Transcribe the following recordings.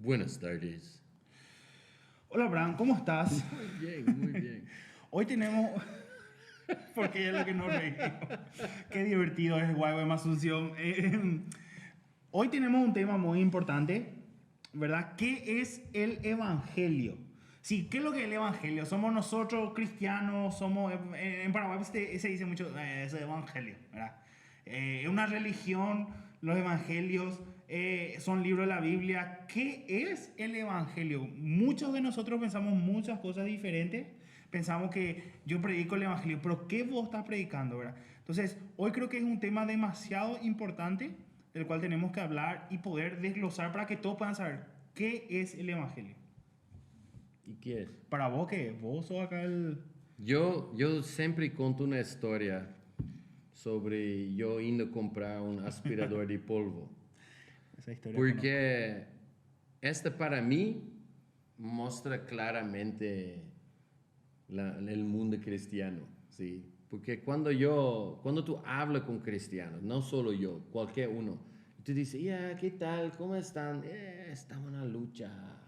Buenas tardes. Hola, Bran, ¿cómo estás? Muy bien, muy bien. Hoy tenemos... Porque es lo que nos reímos. Qué divertido es Guay Asunción. Hoy tenemos un tema muy importante, ¿verdad? ¿Qué es el Evangelio? Sí, ¿qué es lo que es el Evangelio? Somos nosotros cristianos, somos... En Paraguay se dice mucho es Evangelio, ¿verdad? Es una religión, los Evangelios son libros de la Biblia. ¿Qué es el Evangelio? Muchos de nosotros pensamos muchas cosas diferentes. Pensamos que yo predico el Evangelio, pero ¿qué vos estás predicando, verdad? Entonces, hoy creo que es un tema demasiado importante del cual tenemos que hablar y poder desglosar para que todos puedan saber qué es el Evangelio. ¿Y qué es? Para vos, ¿qué es? Vos sos acá el... Yo siempre conto una historia sobre yo indo comprar un aspirador de polvo. Esa historia conozco. Porque esta para mí muestra claramente el mundo cristiano, ¿sí? Porque cuando tú hablas con cristianos, no solo yo, cualquier uno, tú dices, ya, ¿qué tal? ¿Cómo están? Estamos en la lucha.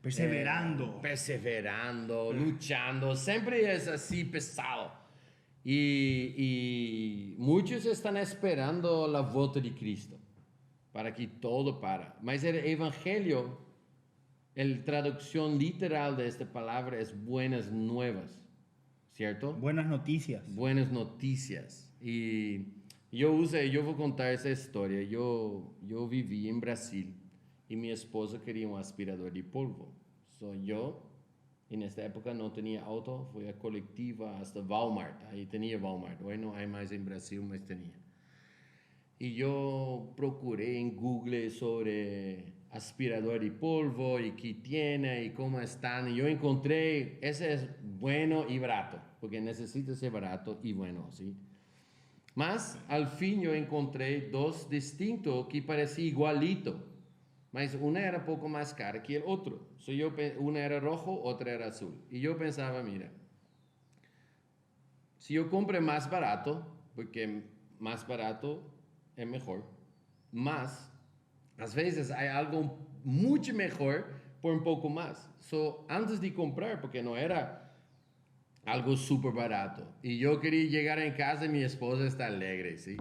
Perseverando. Perseverando, luchando, siempre es así pesado. Y muchos están esperando la vuelta de Cristo para que todo para. Mas el evangelio, la traducción literal de esta palabra es buenas nuevas, ¿cierto? Buenas noticias. Buenas noticias. Y yo voy a contar esa historia. Yo viví en Brasil y mi esposa quería un aspirador de polvo. Yo, en esta época no tenía auto, fui a colectiva hasta Walmart. Ahí tenía Walmart. Hoy no hay más en Brasil, mas tenía. Y yo procuré en Google sobre aspirador de polvo y qué tiene y cómo están. Y yo encontré, ese es bueno y barato, porque necesita ser barato y bueno, ¿sí? Mas al fin yo encontré dos distintos que parecían igualito. Mas una era poco más cara que el otro. Una era rojo, otra era azul. Y yo pensaba, mira, si yo compre más barato, porque más barato es mejor, más, às veces hay algo mucho mejor por un poco más. Antes de comprar, porque no era algo súper barato, y yo quería llegar en casa y mi esposa está alegre, ¿sí?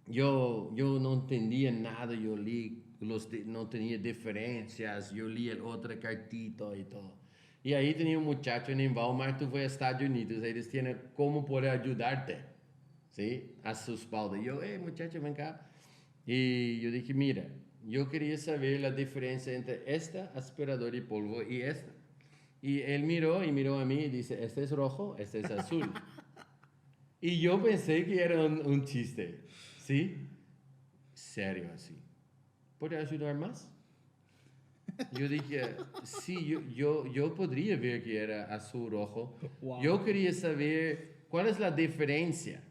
Yo no entendía nada, yo li no tenía diferencias, yo li el otro cartito y todo. Y ahí tenía un muchacho en Walmart, tú fue a Estados Unidos, ellos tienen cómo poder ayudarte, ¿sí? A su espalda. Yo, muchacho, ven acá. Y yo dije, mira, yo quería saber la diferencia entre esta aspiradora de polvo y esta. Y él miró y miró a mí y dice, este es rojo, este es azul. Y yo pensé que era un chiste, ¿sí? Serio así. ¿Puede ayudar más? Yo dije, sí, yo podría ver que era azul rojo. Wow. Yo quería saber cuál es la diferencia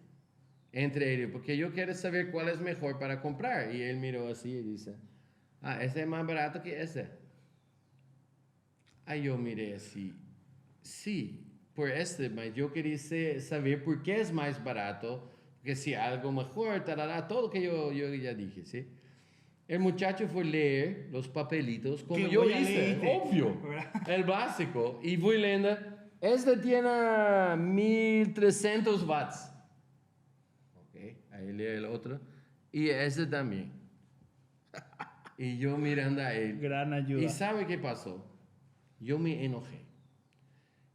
entre ellos, porque yo quiero saber cuál es mejor para comprar. Y él miró así y dice, este es más barato que este. Ahí yo miré así, sí, por este, mas yo quería saber por qué es más barato, porque si algo mejor, tarará, todo lo que yo ya dije, ¿sí? El muchacho fue leer los papelitos, como Que yo vos ya hice, leíste, obvio, ¿verdad? el básico, y fui leyendo, este tiene 1300 watts. Ok, ahí lee el otro, y este también. Y yo mirando a él, Gran ¿y ayuda. sabe qué pasó? Yo me enojé.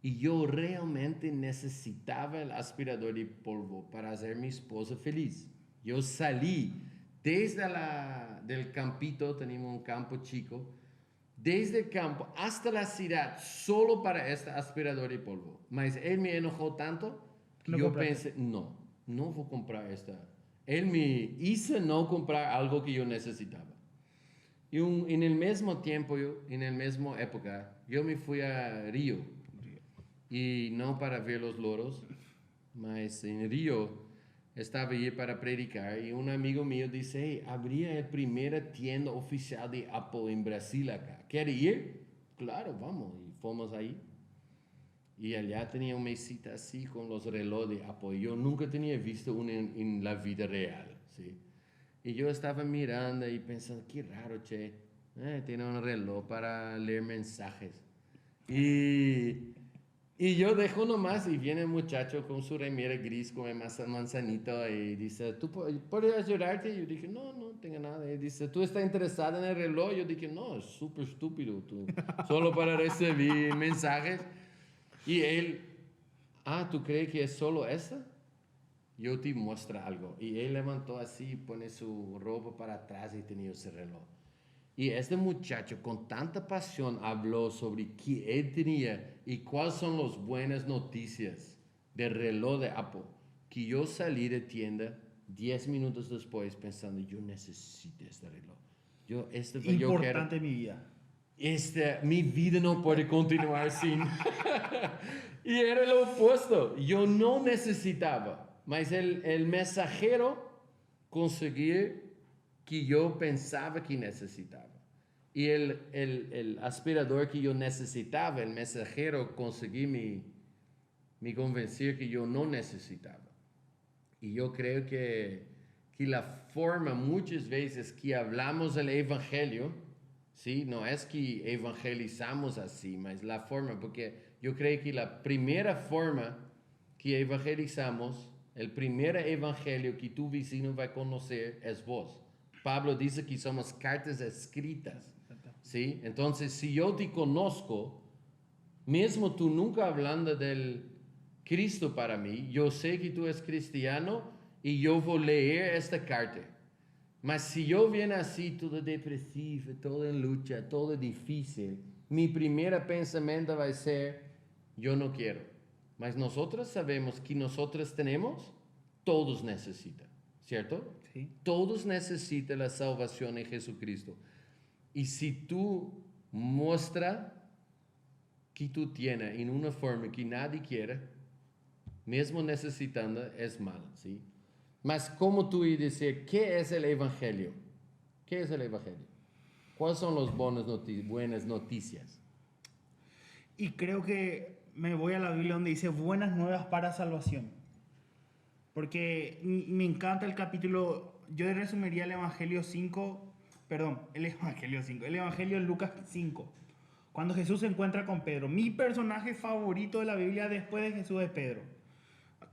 Y yo realmente necesitaba el aspirador de polvo para hacer a mi esposa feliz. Yo salí desde del campito, teníamos un campo chico, desde el campo hasta la ciudad solo para este aspirador de polvo. Mas él me enojó tanto que No yo compraste. pensé, no voy a comprar esta. Él me hizo no comprar algo que yo necesitaba. Y en el mismo tiempo, en la misma época, yo me fui a Río y no para ver los loros, mas en Río estaba allí para predicar y un amigo mío dice, hey, habría la primera tienda oficial de Apple en Brasil acá. ¿Quiere ir? Claro, vamos. Y fuimos ahí. Y allá tenía una mesita así con los relojes de Apple. Yo nunca tenía visto uno en la vida real, ¿sí? Y yo estaba mirando y pensando, qué raro, che. Tiene un reloj para leer mensajes. Y yo dejo nomás y viene el muchacho con su remera gris, con el manzanito y dice, ¿tú puedes ayudarte? Yo dije, no, no tengo nada. Y dice, ¿tú estás interesado en el reloj? Yo dije, no, es súper estúpido tú, solo para recibir mensajes. Y él, ¿tú crees que es solo eso? Yo te muestro algo. Y él levantó así, pone su ropa para atrás y tenía ese reloj. Y este muchacho con tanta pasión habló sobre qué él tenía y cuáles son las buenas noticias del reloj de Apple. Que yo salí de tienda 10 minutos después pensando, yo necesito este reloj. Importante en mi vida. Mi vida no puede continuar sin. Y era lo opuesto. Yo no necesitaba, mas el mensajero conseguir que yo pensaba que necesitaba. Y el aspirador que yo necesitaba, el mensajero, conseguí me convencer que yo no necesitaba. Y yo creo que la forma muchas veces que hablamos del evangelio, ¿sí? No es que evangelizamos así, mas la forma, porque yo creo que la primera forma que evangelizamos, el primer evangelio que tu vecino va a conocer es vos. Pablo dice que somos cartas escritas, ¿sí? Entonces, si yo te conozco, mismo tú nunca hablando del Cristo para mí, yo sé que tú eres cristiano y yo voy a leer esta carta. Mas si yo viene así, todo depresivo, todo en lucha, todo difícil, mi primer pensamiento va a ser, yo no quiero. Mas nosotros sabemos que nosotros tenemos, todos necesitan, ¿cierto? Sí. Todos necesitan la salvación en Jesucristo. Y si tú muestras que tú tienes en una forma que nadie quiere, mesmo necesitando, es malo, ¿sí? Mas como tú y decir, ¿qué es el evangelio? ¿Qué es el evangelio? ¿Cuáles son las buenas noticias? Y creo que me voy a la Biblia donde dice buenas nuevas para salvación. Porque me encanta el capítulo, yo resumiría el Evangelio 5, perdón, el Evangelio en Lucas 5, cuando Jesús se encuentra con Pedro. Mi personaje favorito de la Biblia después de Jesús es Pedro.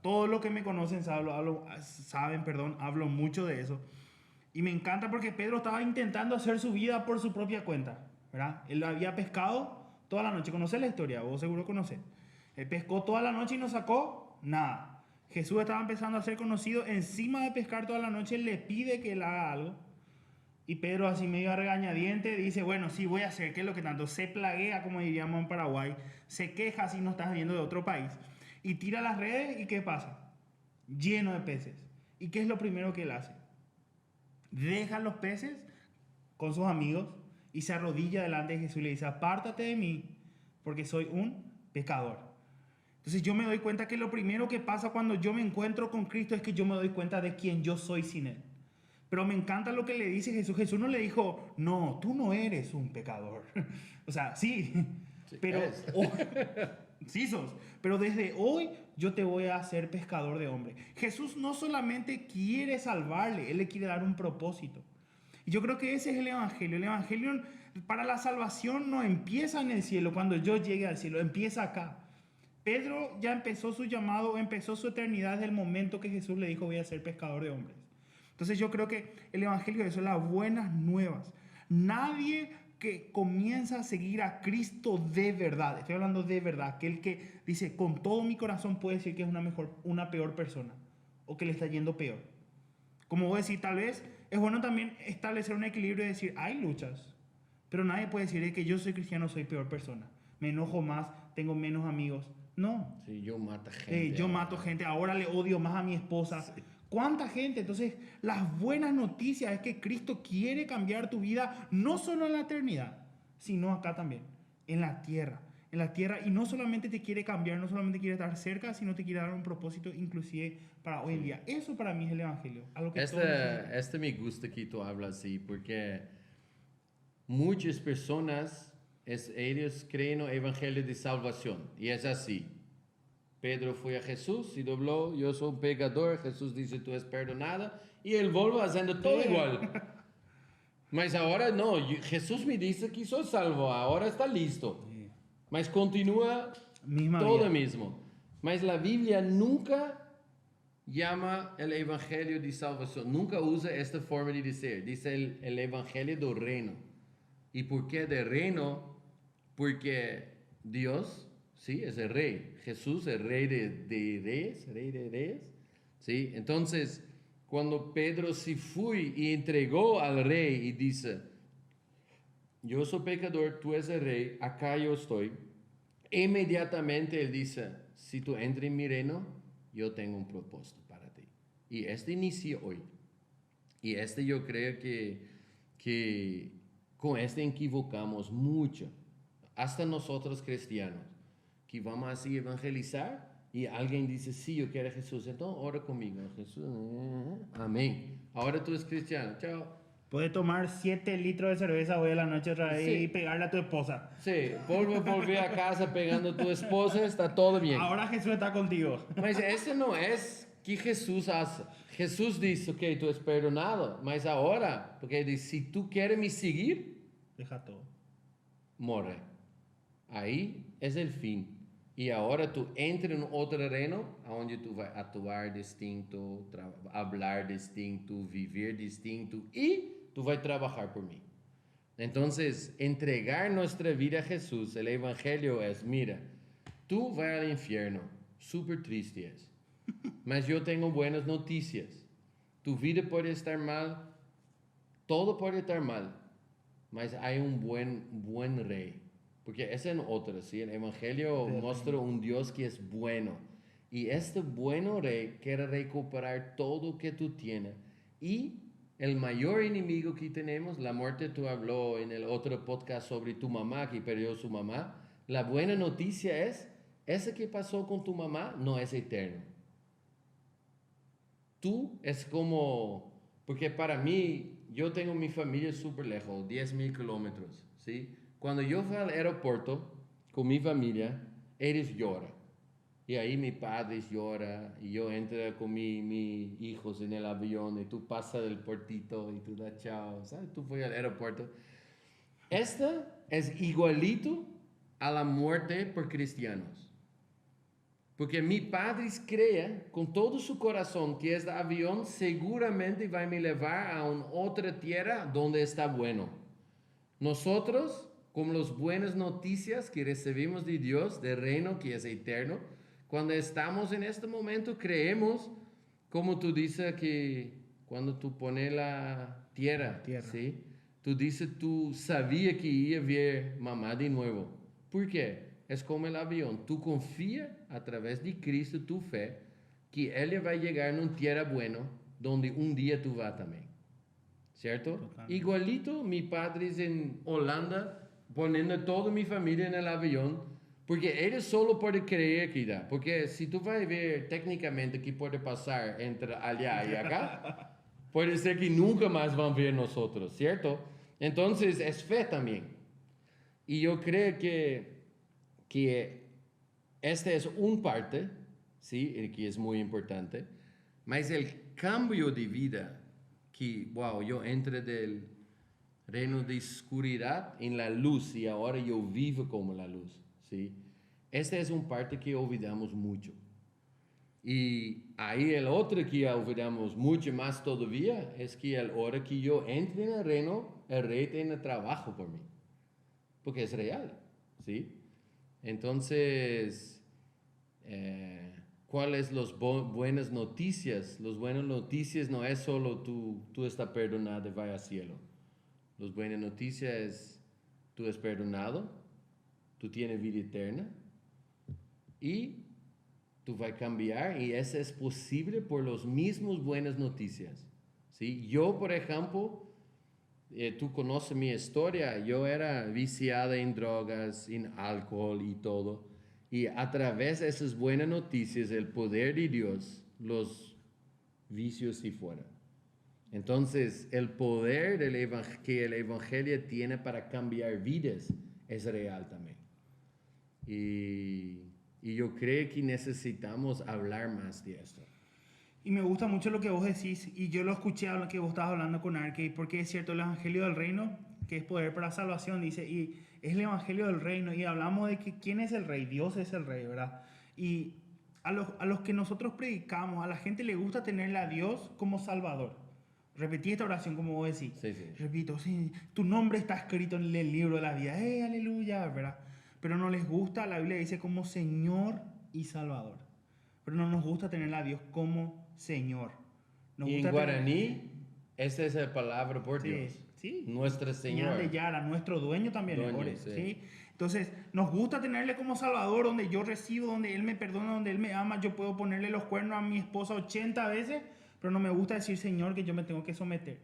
Todos los que me conocen saben, hablo mucho de eso. Y me encanta porque Pedro estaba intentando hacer su vida por su propia cuenta, ¿verdad? Él había pescado toda la noche. ¿Conocés la historia? Vos seguro conocés. Él pescó toda la noche y no sacó nada. Jesús estaba empezando a ser conocido. Encima de pescar toda la noche, le pide que él haga algo. Y Pedro, así medio a regañadiente, dice, bueno, sí, voy a hacer. ¿Qué es lo que tanto? Se plaguea, como diríamos en Paraguay. Se queja si no estás viendo de otro país. Y tira las redes, ¿y qué pasa? Lleno de peces. ¿Y qué es lo primero que él hace? Deja los peces con sus amigos y se arrodilla delante de Jesús y le dice, apártate de mí, porque soy un pecador. Entonces yo me doy cuenta que lo primero que pasa cuando yo me encuentro con Cristo es que yo me doy cuenta de quién yo soy sin Él. Pero me encanta lo que le dice Jesús. Jesús no le dijo, no, tú no eres un pecador. O sea, sí, pero... sí sos, pero desde hoy yo te voy a hacer pescador de hombres. Jesús no solamente quiere salvarle, Él le quiere dar un propósito. Y yo creo que ese es el Evangelio. El Evangelio para la salvación no empieza en el cielo, cuando yo llegue al cielo, empieza acá. Pedro ya empezó su llamado, empezó su eternidad desde el momento que Jesús le dijo voy a ser pescador de hombres. Entonces yo creo que el Evangelio eso es las buenas nuevas. Nadie que comienza a seguir a Cristo de verdad, estoy hablando de verdad, aquel que dice con todo mi corazón puede decir que es una peor persona o que le está yendo peor. Como voy a decir, tal vez es bueno también establecer un equilibrio y decir, hay luchas, pero nadie puede decir que yo soy cristiano, soy peor persona, me enojo más, tengo menos amigos. No. Sí, yo mato gente. Yo mato gente, ahora le odio más a mi esposa. Sí. ¿Cuánta gente? Entonces, las buenas noticias es que Cristo quiere cambiar tu vida, no solo en la eternidad, sino acá también, en la tierra. En la tierra, y no solamente te quiere cambiar, no solamente quiere estar cerca, sino te quiere dar un propósito inclusive para hoy en día. Eso para mí es el Evangelio. Algo que me gusta que tú hablas así, porque muchas personas, ellos creen en el Evangelio de salvación, y es así. Pedro fue a Jesús y dobló, yo soy un pecador, Jesús dice, tú eres perdonado, y él vuelve haciendo todo igual. Mas ahora no, Jesús me dice que soy salvo, ahora está listo. Mas continúa Misma todo vida. mismo. Mas la Biblia nunca llama el evangelio de salvación, nunca usa esta forma de decir, dice el evangelio del reino. ¿Y por qué del reino? Porque Dios, sí, es el rey. Jesús es rey de reyes, sí. Entonces, cuando Pedro se fue y entregó al rey y dice, yo soy pecador, tú eres el rey, acá yo estoy. Inmediatamente él dice, si tú entras en mi reino, yo tengo un propósito para ti. Y este inicia hoy. Y este yo creo que con este equivocamos mucho. Hasta nosotros cristianos, que vamos así evangelizar y alguien dice, sí, yo quiero a Jesús, entonces ora conmigo. Jesús, amén. Ahora tú eres cristiano, chao. Puedes tomar 7 litros de cerveza hoy a la noche otra vez Sí. y pegarle a tu esposa. Sí, volver a casa pegando a tu esposa, está todo bien. Ahora Jesús está contigo. Mas esse não é que Jesus hace. Jesus diz, ok, tu és perdonado, mas agora, porque ele diz, se tu queres me seguir, Deja todo. morre. Aí é o fim. E agora tu entra em outro reino, onde tu vai atuar distinto, falar distinto, viver distinto, e tu vai trabalhar por mim. Então, entregar nossa vida a Jesus, o evangelho é, mira, tu vai ao inferno, super triste é. Mas eu tenho buenas notícias. Tu vida pode estar mal, todo pode estar mal, mas há buen rei. Porque essa é outra, ¿sí? El Evangelio mostra un Dios que es bueno. Y este bueno rey quiere recuperar todo lo que tú tienes. Y el mayor enemigo que tenemos, la muerte, tú habló en el otro podcast sobre tu mamá que perdió su mamá. La buena noticia es, ese que pasó con tu mamá no es eterno. Tú es como, porque para mí, yo tengo mi familia súper lejos, 10,000 kilómetros, ¿sí? Cuando yo fui al aeropuerto con mi familia, ellos lloran. Y ahí mi padre llora, y yo entro con mis hijos en el avión, y tú pasas del portito, y tú das chao, ¿sabes? Tú fuiste al aeropuerto. Esta es igualito a la muerte por cristianos. Porque mi padre cree con todo su corazón que este avión seguramente va a me llevar a una otra tierra donde está bueno. Nosotros, con las buenas noticias que recibimos de Dios, del reino que es eterno, cuando estamos en este momento creemos, como tú dices que cuando tú pones la tierra. ¿Sí? Tú dices, tú sabías que iba a ver mamá de nuevo. ¿Por qué? Es como el avión. Tú confías a través de Cristo, tu fe, que Él va a llegar en una tierra buena donde un día tú vas también. ¿Cierto? Totalmente. Igualito mi padre en Holanda poniendo toda mi familia en el avión porque ellos solo pueden creer que da. Porque si tú vas a ver técnicamente qué puede pasar entre allá y acá, puede ser que nunca más van a ver nosotros, ¿cierto? Entonces es fe también. Y yo creo que esta es una parte, ¿sí? Que es muy importante, mas el cambio de vida que, wow, yo entré del reino de oscuridad en la luz y ahora yo vivo como la luz, ¿sí? Esta es una parte que olvidamos mucho. Y ahí el otro que olvidamos mucho más todavía es que a la hora que yo entre en el reino, el rey tiene trabajo por mí, porque es real, ¿sí? Entonces, ¿cuáles las buenas noticias? Las buenas noticias no es solo tú estás perdonado y vas al cielo. Las buenas noticias es tú eres perdonado, tú tienes vida eterna y tú vas a cambiar y eso es posible por las mismas buenas noticias. ¿Sí? Yo, por ejemplo, tú conoces mi historia, yo era viciada en drogas, en alcohol y todo. Y a través de esas buenas noticias, el poder de Dios, los vicios se fueron. Entonces, el poder que el Evangelio tiene para cambiar vidas es real también. Y yo creo que necesitamos hablar más de esto. Y me gusta mucho lo que vos decís, y yo lo escuché a lo que vos estabas hablando con Arke, porque es cierto, el Evangelio del Reino, que es poder para salvación, dice, y es el Evangelio del Reino, y hablamos de que quién es el Rey, Dios es el Rey, ¿verdad? Y a los que nosotros predicamos, a la gente le gusta tenerle a Dios como Salvador. Repetí esta oración como vos decís. Sí, sí. Repito, sí, tu nombre está escrito en el libro de la vida, aleluya, ¿verdad? Pero no les gusta, la Biblia dice como Señor y Salvador. Pero no nos gusta tener a Dios como Señor. Nos Y en gusta guaraní, esa es la palabra por Dios. Sí. Nuestro Señor. Ñan de Yara, nuestro dueño también. Dueño, Ore, sí. ¿sí? Entonces, nos gusta tenerle como Salvador, donde yo recibo, donde Él me perdona, donde Él me ama. Yo puedo ponerle los cuernos a mi esposa 80 veces, pero no me gusta decir Señor que yo me tengo que someter.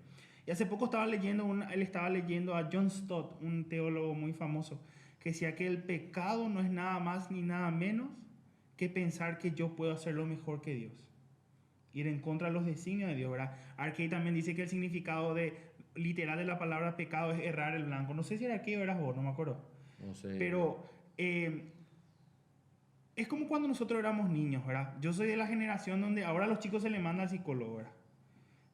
Y hace poco él estaba leyendo a John Stott, un teólogo muy famoso, que decía que el pecado no es nada más ni nada menos que pensar que yo puedo hacerlo mejor que Dios. Ir en contra de los designios de Dios, ¿verdad? Arkey también dice que el significado literal de la palabra pecado es errar el blanco. No sé si era Arkey o eras vos, no me acuerdo. No sé. Pero es como cuando nosotros éramos niños, ¿verdad? Yo soy de la generación donde ahora a los chicos se les manda al psicólogo, ¿verdad?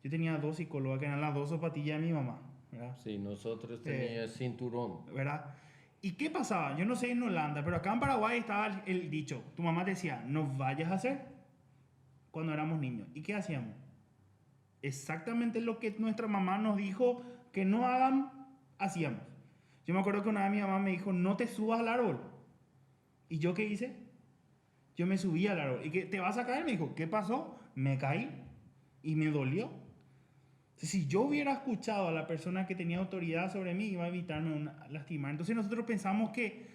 Yo tenía 2 psicólogas que eran las 2 zapatillas de mi mamá, ¿verdad? Sí, nosotros teníamos cinturón. ¿Verdad? ¿Y qué pasaba? Yo no sé en Holanda, pero acá en Paraguay estaba el dicho. Tu mamá decía, no vayas a hacer cuando éramos niños. ¿Y qué hacíamos? Exactamente lo que nuestra mamá nos dijo que no hagan, hacíamos. Yo me acuerdo que una vez mi mamá me dijo, no te subas al árbol. ¿Y yo qué hice? Yo me subí al árbol. ¿Y qué te vas a caer? Me dijo, ¿qué pasó? Me caí y me dolió. Si yo hubiera escuchado a la persona que tenía autoridad sobre mí, iba a evitarme lastimar. Entonces nosotros pensamos que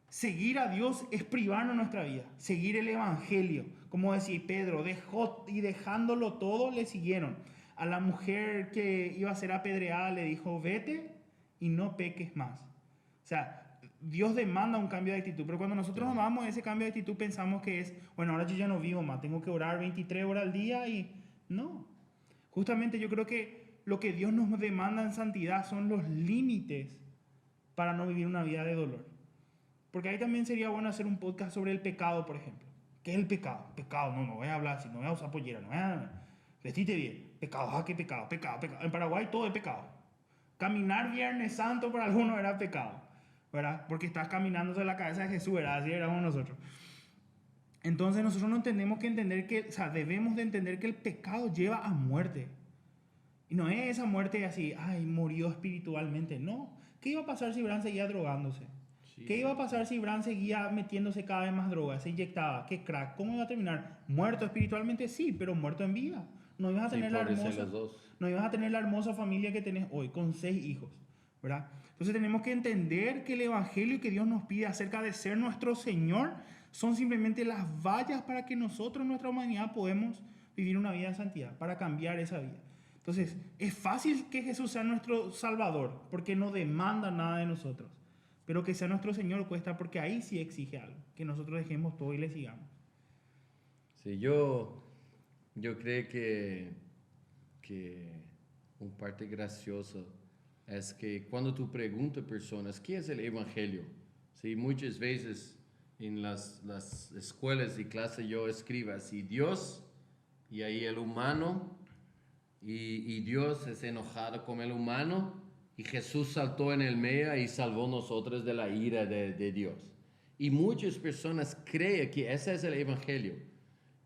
seguir a Dios es privarnos nuestra vida. Seguir el Evangelio. Como decía Pedro, dejó y dejándolo todo le siguieron. A la mujer que iba a ser apedreada le dijo, vete y no peques más. O sea, Dios demanda un cambio de actitud. Pero cuando nosotros amamos ese cambio de actitud pensamos que es, bueno, ahora yo ya no vivo más, tengo que orar 23 horas al día y no. Justamente yo creo que lo que Dios nos demanda en santidad son los límites para no vivir una vida de dolor. Porque ahí también sería bueno hacer un podcast sobre el pecado, por ejemplo. ¿Qué es el pecado? Pecado, no voy a hablar así, no voy a usar pollera, no voy a... Vestite bien. Pecado, ¿qué pecado? Pecado. En Paraguay todo es pecado. Caminar Viernes Santo para algunos era pecado, ¿verdad? Porque estás caminando sobre la cabeza de Jesús, ¿verdad? Así éramos nosotros. Entonces nosotros no tenemos que entender que, o sea, debemos de entender que el pecado lleva a muerte. Y no es esa muerte así, ay, murió espiritualmente. No. ¿Qué iba a pasar si Bran seguía drogándose? Sí. ¿Qué iba a pasar si Bran seguía metiéndose cada vez más drogas, se inyectaba? ¿Qué crack? ¿Cómo iba a terminar? ¿Muerto espiritualmente? Sí, pero muerto en vida. No ibas a tener no ibas a tener la hermosa familia que tenés hoy, con 6 hijos, ¿verdad? Entonces tenemos que entender que el evangelio que Dios nos pide acerca de ser nuestro Señor son simplemente las vallas para que nosotros, nuestra humanidad, podemos vivir una vida de santidad, para cambiar esa vida. Entonces, es fácil que Jesús sea nuestro Salvador, porque no demanda nada de nosotros. Pero que sea nuestro Señor cuesta, porque ahí sí exige algo, que nosotros dejemos todo y le sigamos. Sí, yo creo que una parte graciosa es que cuando tú preguntas a personas, ¿qué es el Evangelio? Sí, muchas veces en las escuelas y clases yo escribo así, Dios, y ahí el humano, y Dios es enojado con el humano, y Jesús saltó en el medio y salvó a nosotros de la ira de Dios. Y muchas personas creen que ese es el Evangelio,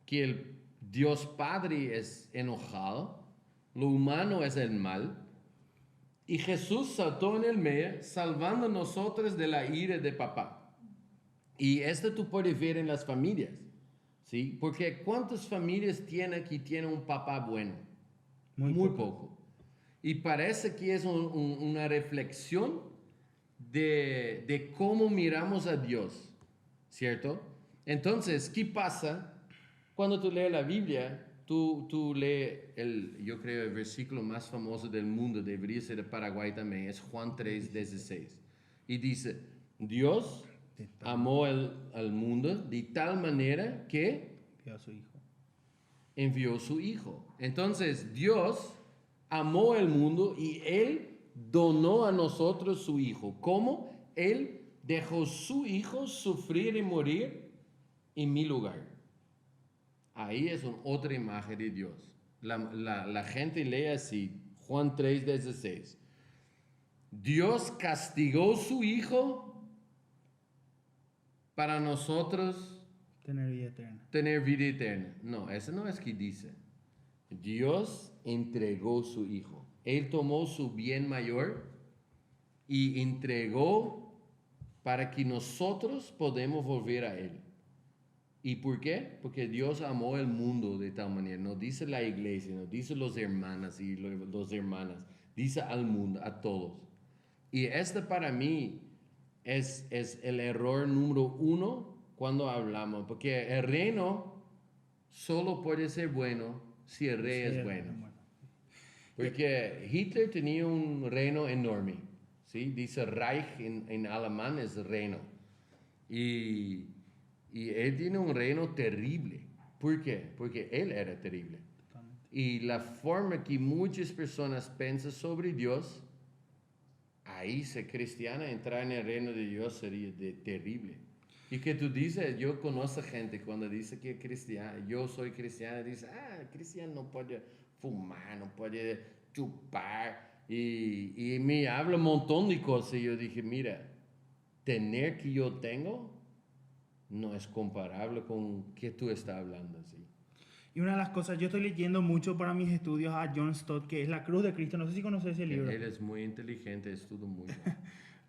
que el Dios Padre es enojado, lo humano es el mal, y Jesús saltó en el medio, salvando a nosotros de la ira de papá. Y esto tú puedes ver en las familias, ¿sí? Porque ¿cuántas familias tienen que tienen un papá bueno? Muy poco. Y parece que es una reflexión de cómo miramos a Dios, ¿cierto? Entonces, ¿qué pasa cuando tú lees la Biblia? Tú lees, yo creo, el versículo más famoso del mundo, debería ser de Paraguay también, es Juan 3:16. Y dice, Dios amó al mundo de tal manera que envió a su Hijo. Entonces, Dios amó el mundo y Él donó a nosotros su Hijo. ¿Cómo? Él dejó su Hijo sufrir y morir en mi lugar. ahí es una otra imagen de Dios. La gente lee así, Juan 3:16. Dios castigó a su Hijo para nosotros Tener vida eterna. tener vida eterna. No, eso no es que dice. Dios entregó su Hijo. Él tomó su bien mayor y entregó para que nosotros podamos volver a Él. ¿Y por qué? Porque Dios amó el mundo de tal manera. No dice la iglesia, no dice los hermanas y los hermanas. Dice al mundo, a todos. Y este para mí es el error número uno cuando hablamos. Porque el reino solo puede ser bueno si el rey es bueno. Porque Hitler tenía un reino enorme. ¿Sí? Dice Reich en alemán es reino. Y él tiene un reino terrible. ¿Por qué? Porque él era terrible. Totalmente. Y la forma que muchas personas piensan sobre Dios, ahí ser cristiana, entrar en el reino de Dios sería terrible. Y que tú dices, yo conozco gente cuando dice que es cristiana, yo soy cristiana, dice, cristiano no puede fumar, no puede chupar. Y me habla un montón de cosas. Y yo dije, mira, tener que yo tengo no es comparable con que tú estás hablando así. Y una de las cosas, yo estoy leyendo mucho para mis estudios a John Stott, que es La Cruz de Cristo. No sé si conoces ese libro. Él es muy inteligente, estudia mucho.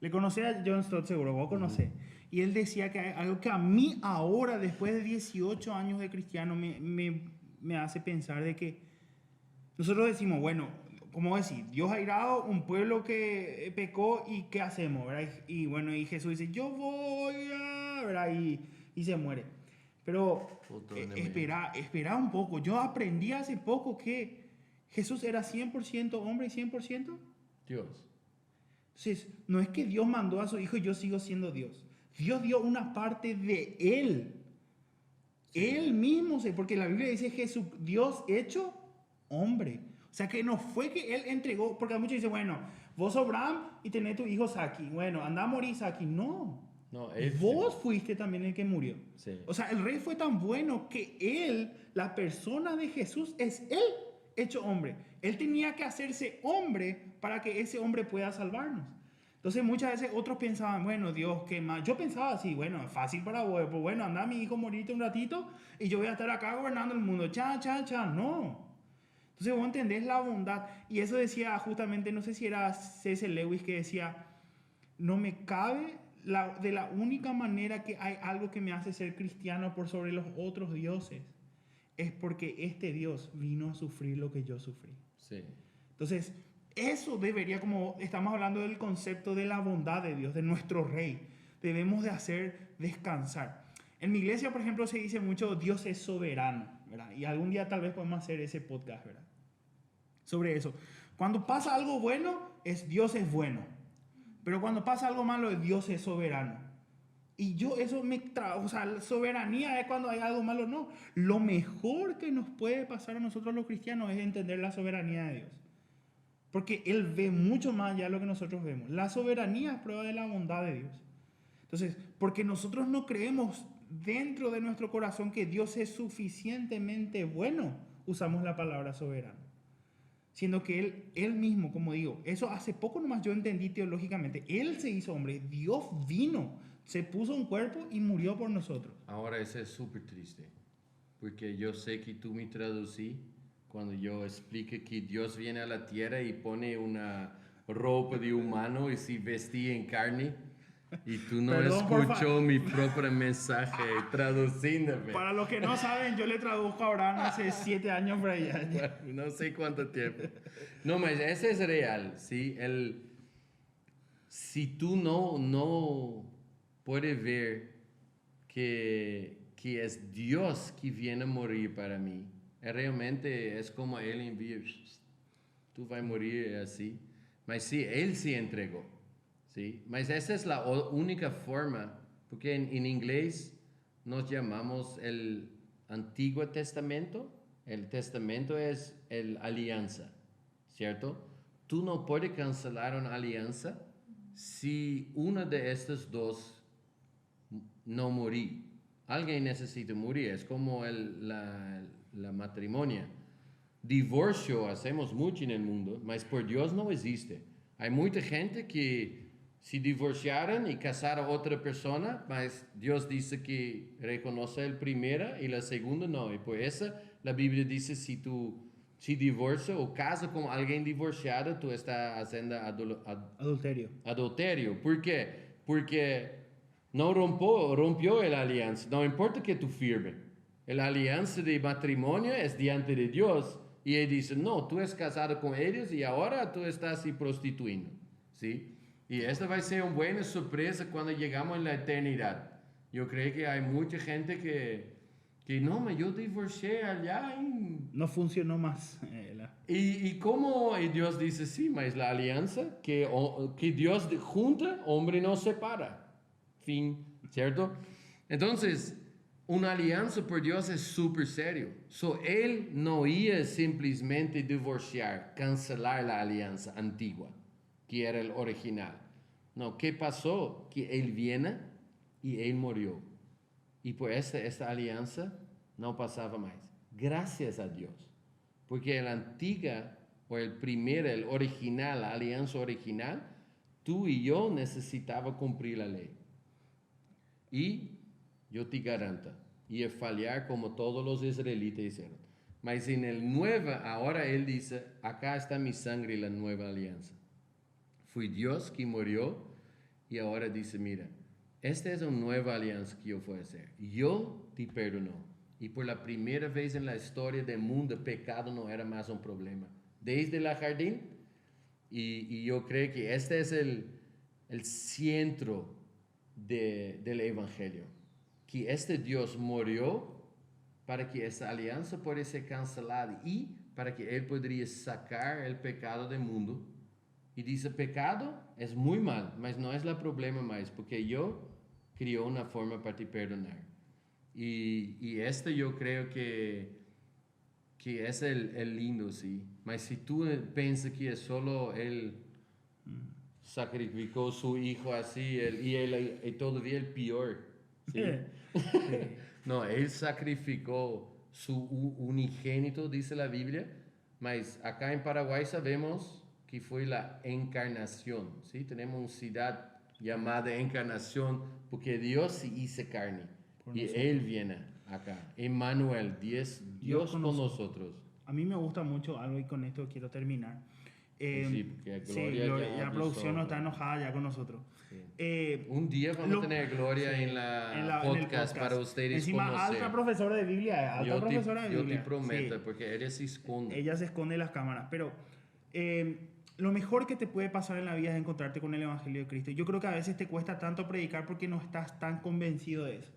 Le conocí a John Stott, seguro, vos conocés. Y él decía que hay algo que a mí ahora, después de 18 años de cristiano, me hace pensar de que nosotros decimos, bueno, ¿cómo decir? Dios ha irado un pueblo que pecó y ¿qué hacemos? ¿Verdad? Y bueno, y Jesús dice, yo voy a, ¿verdad? Y se muere. Pero espera un poco. Yo aprendí hace poco que Jesús era 100% hombre y 100% Dios. Entonces, no es que Dios mandó a su hijo y yo sigo siendo Dios. Dios dio una parte de él. Sí. Él mismo, porque la Biblia dice Jesús, Dios hecho hombre. O sea que no fue que él entregó, porque muchos dicen, bueno, vos sos Abraham y tenés tu hijo Saki. Bueno, anda a morir Saki. No. Vos fuiste también el que murió. Sí. O sea, el rey fue tan bueno que él, la persona de Jesús, es él hecho hombre. Él tenía que hacerse hombre para que ese hombre pueda salvarnos. Entonces muchas veces otros pensaban, bueno, Dios, ¿qué más? Yo pensaba así, bueno, es fácil para vos, pues bueno, anda mi hijo morirte un ratito y yo voy a estar acá gobernando el mundo. Cha, cha, cha, no. Entonces vos entendés la bondad. Y eso decía justamente, no sé si era C.S. Lewis que decía, no me cabe de la única manera que hay algo que me hace ser cristiano por sobre los otros dioses, es porque este Dios vino a sufrir lo que yo sufrí. Sí. Entonces, eso debería, como estamos hablando del concepto de la bondad de Dios, de nuestro Rey, debemos de hacer descansar. En mi iglesia, por ejemplo, se dice mucho Dios es soberano, ¿verdad? Y algún día tal vez podemos hacer ese podcast, ¿verdad? Sobre eso. Cuando pasa algo bueno, Dios es bueno. Pero cuando pasa algo malo, Dios es soberano. Y yo eso o sea, la soberanía es cuando hay algo malo, no. Lo mejor que nos puede pasar a nosotros los cristianos es entender la soberanía de Dios. Porque Él ve mucho más allá de lo que nosotros vemos. La soberanía es prueba de la bondad de Dios. Entonces, porque nosotros no creemos dentro de nuestro corazón que Dios es suficientemente bueno, usamos la palabra soberano. Siendo que Él mismo, como digo, eso hace poco nomás yo entendí teológicamente. Él se hizo hombre, Dios vino, se puso un cuerpo y murió por nosotros. Ahora eso es súper triste, porque yo sé que tú me traducí cuando yo expliqué que Dios viene a la tierra y pone una ropa de humano y se vestía en carne. Y tú no escuchó mi propio mensaje traduciéndome. Para los que no saben, yo le traduzco a Abraham hace 7 años por allá. Bueno, no sé cuánto tiempo. No, pero ese es real, ¿sí? Si tú no puedes ver que es Dios que viene a morir para mí, realmente es como Él envía, tú vas a morir así. Pero sí, Él se entregó. ¿Sí? Mas esa es la única forma, porque en inglés nos llamamos el Antiguo Testamento. El Testamento es el alianza, ¿cierto? Tú no puedes cancelar una alianza si uno de estos dos no morir. alguien necesita morir. Es como la matrimonio. Divorcio hacemos mucho en el mundo, mas por Dios no existe. Hay mucha gente que se divorciaron y casaron a otra persona, mas Dios dice que reconoce el primera y la segunda no. Y por eso la Biblia dice si tú se divorcia o casa con alguien divorciado, tú estás haciendo adulterio. ¿Por qué? Porque no rompió la alianza. No importa que tú firmes. La alianza de matrimonio es diante de Dios. Y él dice, no, tú es casado con ellos y ahora tú estás se prostituyendo. ¿Sí? Y esta va a ser una buena sorpresa cuando llegamos en la eternidad. Yo creo que hay mucha gente que no, yo divorcié allá. No funcionó más. Y como Dios dice, sí, mas la alianza que Dios junta, hombre no separa. Fin, ¿cierto? Entonces, una alianza por Dios es súper serio. Él no iba simplemente divorciar, cancelar la alianza antigua, que era el original. No, ¿qué pasó? Que Él viene y Él murió. Y por esta alianza no pasaba más. Gracias a Dios. Porque la antigua, o el original, la alianza original, tú y yo necesitaba cumplir la ley. Y yo te garanto, y fallar como todos los israelitas hicieron. Mas en el nuevo, ahora Él dice, acá está mi sangre y la nueva alianza. Fue Dios que murió y ahora dice, mira, esta es una nueva alianza que yo voy a hacer. Yo te perdono. Y por la primera vez en la historia del mundo, el pecado no era más un problema. Desde el jardín, y yo creo que este es el centro del Evangelio. Que este Dios murió para que esa alianza pueda ser cancelada y para que Él podría sacar el pecado del mundo. Y dice, pecado es muy mal, mas no es el problema más, porque yo creó una forma para te perdonar. Y yo creo que es el lindo, sí. Mas si tú piensas que es solo Él sacrificó su hijo así, y todavía el peor, ¿sí? No, Él sacrificó su unigénito, dice la Biblia, mas acá en Paraguay sabemos que fue la encarnación, ¿sí? Tenemos una ciudad llamada Encarnación porque Dios se hizo carne y Él viene acá. Emmanuel, Dios con nosotros. A mí me gusta mucho algo y con esto quiero terminar. Sí, porque Gloria la producción no está enojada ya con nosotros. Sí. Un día vamos a tener Gloria en la podcast para ustedes encima, conocer. Alta profesora de Biblia, Yo te prometo, sí. Porque ella se esconde. Ella se esconde en las cámaras, pero lo mejor que te puede pasar en la vida es encontrarte con el Evangelio de Cristo. Yo creo que a veces te cuesta tanto predicar porque no estás tan convencido de eso.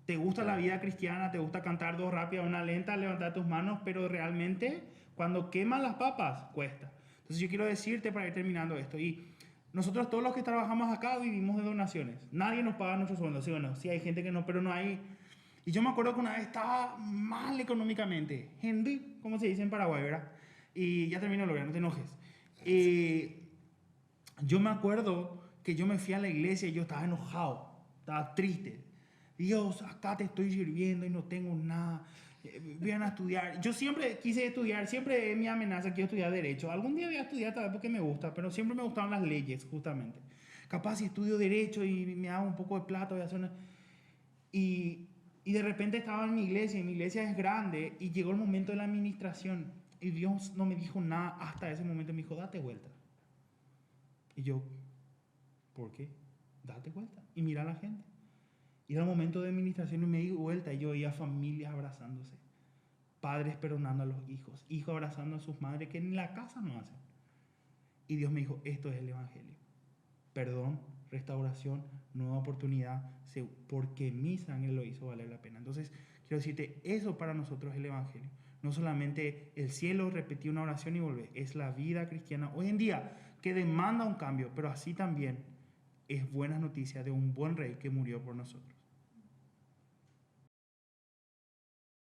Te gusta la vida cristiana, te gusta cantar dos rápidas, una lenta, levantar tus manos, pero realmente cuando queman las papas, cuesta. Entonces yo quiero decirte para ir terminando esto, y nosotros todos los que trabajamos acá vivimos de donaciones. Nadie nos paga nuestros sueldos, ¿sí o no? Sí hay gente que no, pero no hay. Y yo me acuerdo que una vez estaba mal económicamente. Gente, como se dice en Paraguay, ¿verdad? Y ya termino, Gloria, no te enojes. Yo me acuerdo que yo me fui a la iglesia y yo estaba enojado, estaba triste. Dios, acá te estoy sirviendo y no tengo nada. Vienen a estudiar. Yo siempre quise estudiar, siempre es mi amenaza, quiero estudiar Derecho. Algún día voy a estudiar tal vez porque me gusta, pero siempre me gustaban las leyes, justamente. Capaz si estudio Derecho y me hago un poco de plata, voy a hacer una... Y de repente estaba en mi iglesia es grande, y llegó el momento de la administración. Y Dios no me dijo nada hasta ese momento. Me dijo, date vuelta. Y yo, ¿por qué? Date vuelta y mira a la gente. Y era el momento de administración y me di vuelta y yo veía familias abrazándose, padres perdonando a los hijos, hijos abrazando a sus madres que en la casa no hacen. Y Dios me dijo, esto es el Evangelio. Perdón, restauración, nueva oportunidad, porque mi sangre lo hizo valer la pena. Entonces, quiero decirte, eso para nosotros es el Evangelio. No solamente el cielo, repetir una oración y volver, es la vida cristiana hoy en día que demanda un cambio, pero así también es buenas noticias de un buen rey que murió por nosotros.